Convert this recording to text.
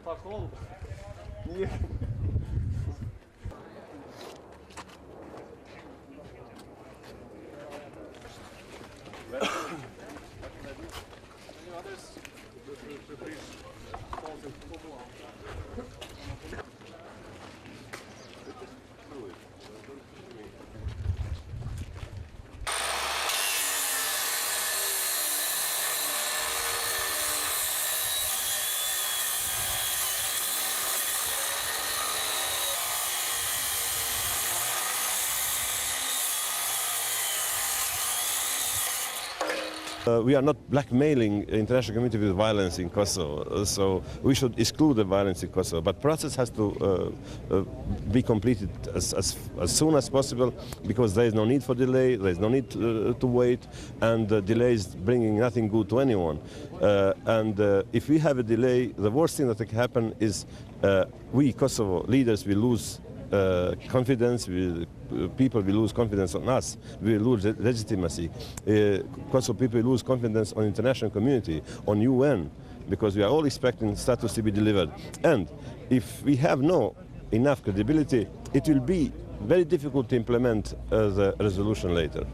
Протокол. We are not blackmailing the international community with violence in Kosovo, so we should exclude the violence in Kosovo. But process has to be completed as soon as possible, because there is no need for delay, there is no need to wait, and delay is bringing nothing good to anyone. If we have a delay, the worst thing that can happen is we Kosovo leaders will lose confidence, people will lose confidence on us, we will lose legitimacy. Kosovo people will lose confidence on international community, on UN, because we are all expecting status to be delivered. And if we have no enough credibility, it will be very difficult to implement the resolution later.